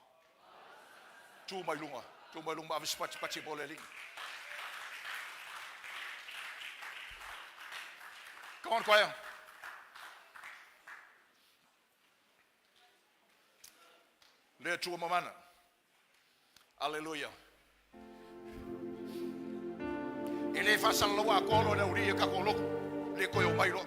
Speaker 1: Tu mai lunga avis pati bole li. Come on, choir. Le tua mamana. Hallelujah. Ele fasa loa kolo na uri ka koloko le koyo mai lo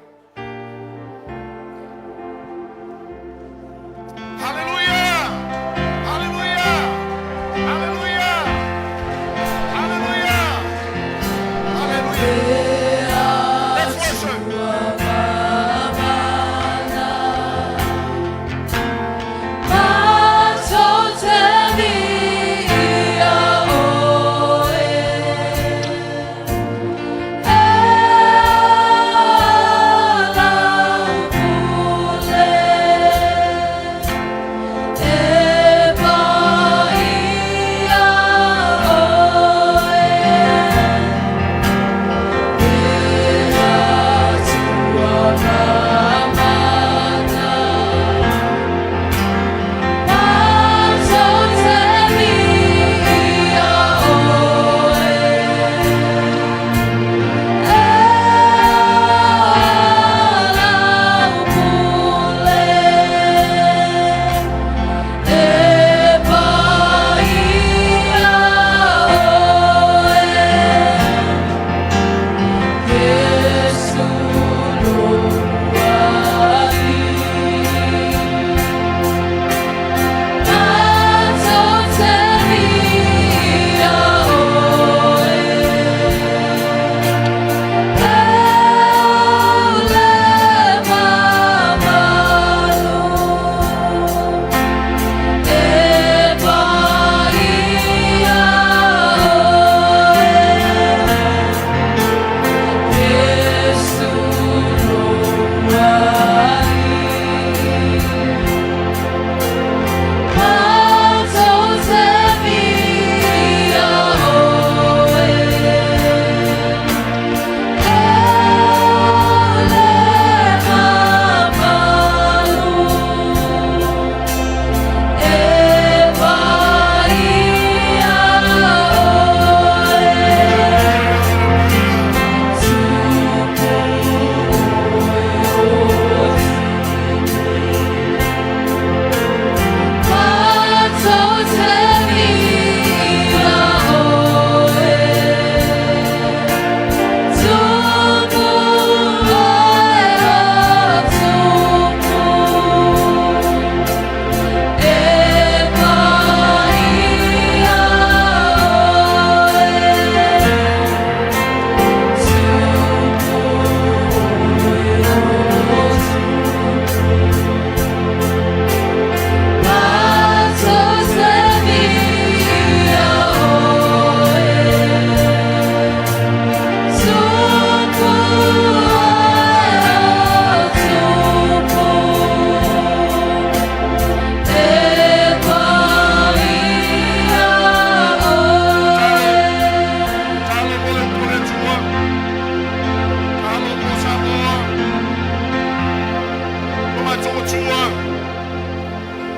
Speaker 1: tua.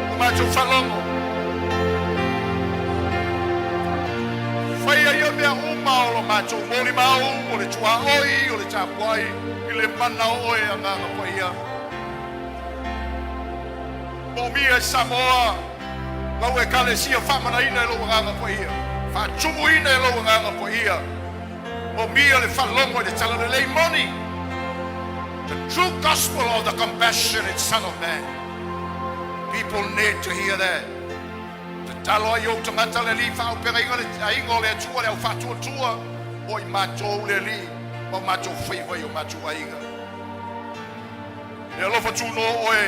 Speaker 1: O mātou whalongo. Whaia ia mea uma o lo mātou mōli mau, o le tua oi, o le tāpuai, I le mana oe a nganga whaia. Mō mia Samoa, lau e kalesia whamana ina e lo nganga whaia. Whātumu ina e lo nganga whaia. Mō mia le whalongo e le tala le leimoni. The true gospel of the compassionate Son of Man. People need to hear that. Te talo ai o tangata le li whao pera inga le aingo le atua le au whatua tua o I mātou le li o mātou whaiwai o mātou ainga. Le alofa tūno oe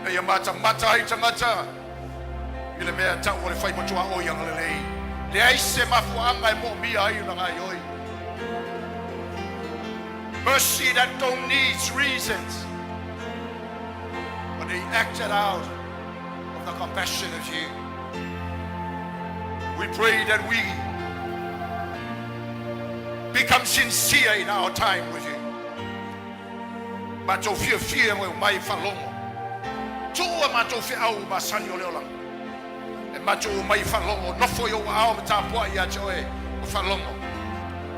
Speaker 1: e ia mata ai tangata I le mea tau o le whai matua o ianga le lei. Le aise mafuanga e mo mia ai una ngai oi. Mercy that don't need reasons, but they acted out of the compassion of you. We pray that we become sincere in our time with you. Mato fia mo mai whalongo. Tua mato fia au masani o leolang. E mato mai whalongo. Nofo yo au matapua I ato e whalongo.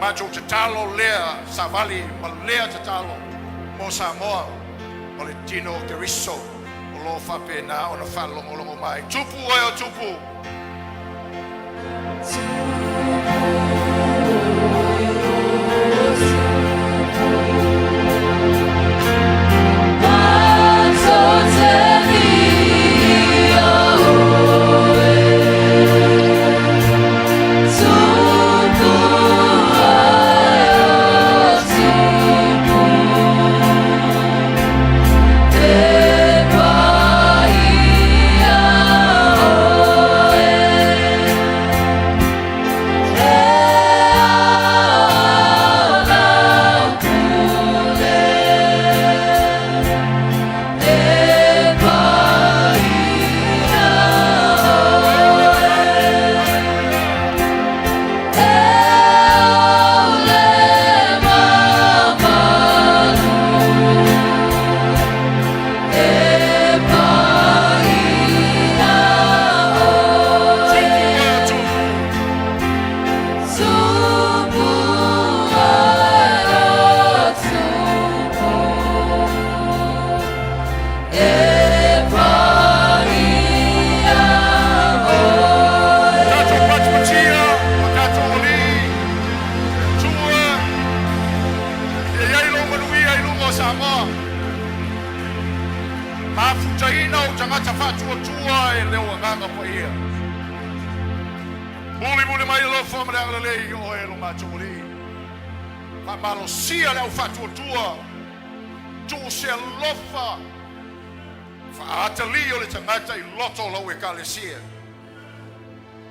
Speaker 1: Mato te talo lea savali, ma lea te talo mo Samoa, o le tino keriso, o lo whape na o na whalongo longo mai. Tupu oi o tupu.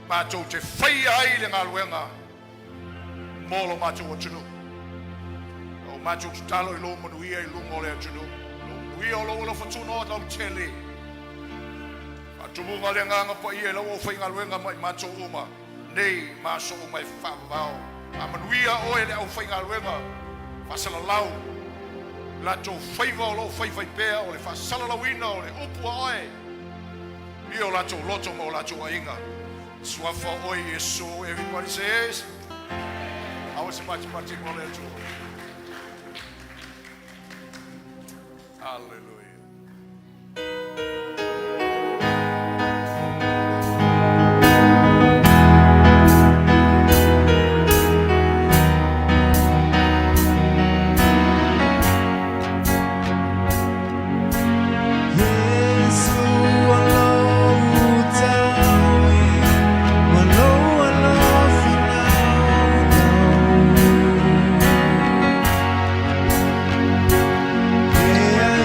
Speaker 1: Mātou te whai ai le ngā luenga mōlo mātou o tunu. O mātou te talo I lo manuia I lungo le tunu. Manuia o lo lo whatuno o tau tele. Mātumunga le nganga pa ia lo o whai ngā luenga mai mātou uma. Nei māso o mai whawao. A manuia oe le au whai ngā luenga. Whasala lau. Lato whaiva o lo whai pēa o le whasala lawina o le upua oe. Io lato loto mo lato ainga. Swafa oi Yesu, everybody says. I was about to go there too. Hallelujah.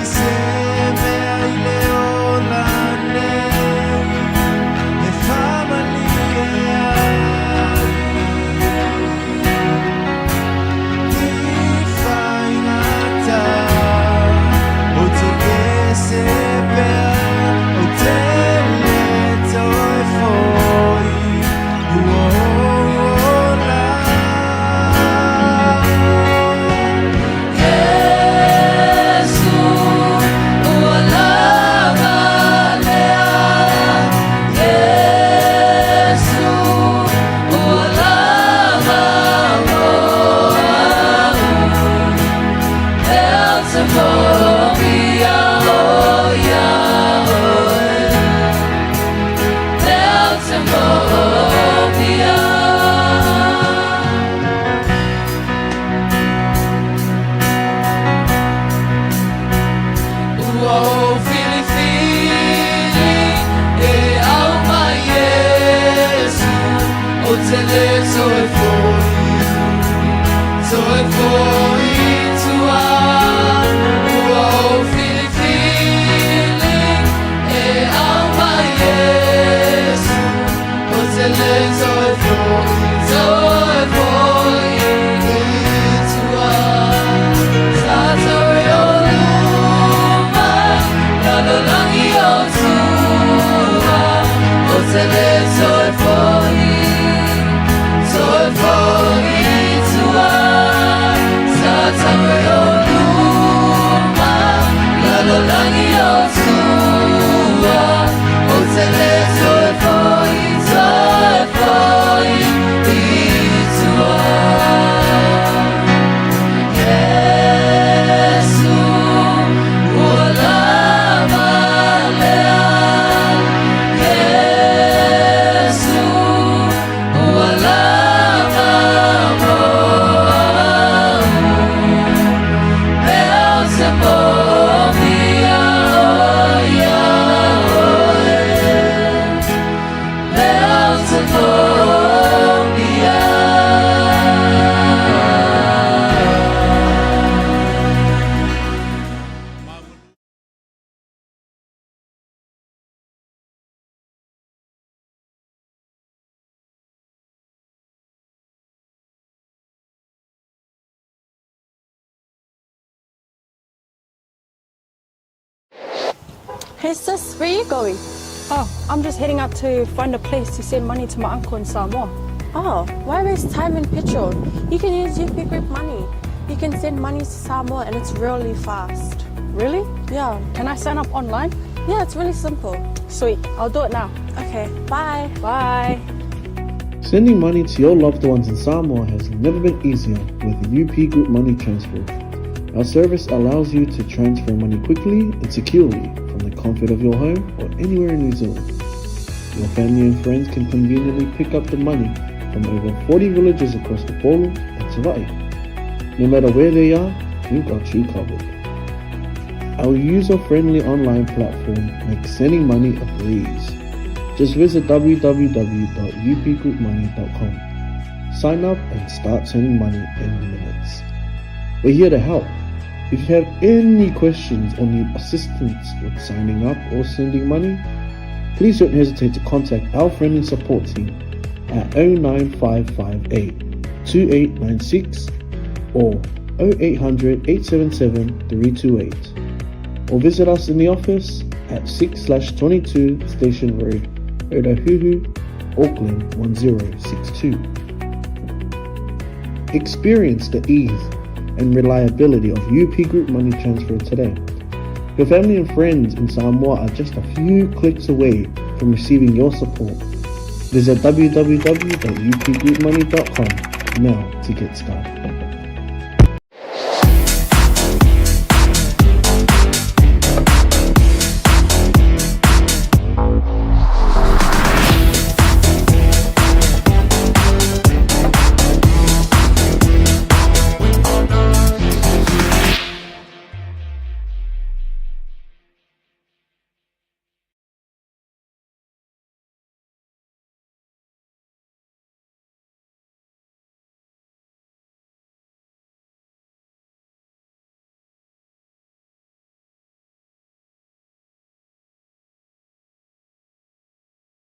Speaker 3: Say Hey sis, where are you going?
Speaker 4: Oh, I'm just heading out to find a place to send money to my uncle in Samoa.
Speaker 3: Oh, why waste time and petrol? You can use UP Group Money. You can send money to Samoa and it's really fast.
Speaker 4: Really?
Speaker 3: Yeah.
Speaker 4: Can I sign up online?
Speaker 3: Yeah, it's really simple.
Speaker 4: Sweet, I'll do it now.
Speaker 3: Okay, bye.
Speaker 4: Bye.
Speaker 5: Sending money to your loved ones in Samoa has never been easier with UP Group Money Transfer. Our service allows you to transfer money quickly and securely from the comfort of your home or anywhere in New Zealand. Your family and friends can conveniently pick up the money from over 40 villages across the Toelupe and 𝚟𝚒𝚍𝚎𝚘. No matter where they are, we've got you covered. Our user-friendly online platform makes sending money a breeze. Just visit www.upgroupmoney.com. Sign up and start sending money in minutes. We're here to help. If you have any questions or need assistance with signing up or sending money, please don't hesitate to contact our friendly support team at 09558 2896 or 0800-877-328, or visit us in the office at 6/22 Station Road, 𝚟𝚑𝚙𝚢𝚑𝚜, Auckland 1062. Experience the ease and reliability of UP Group Money Transfer today. Your family and friends in Samoa are just a few clicks away from receiving your support. Visit www.upgroupmoney.com now to get started.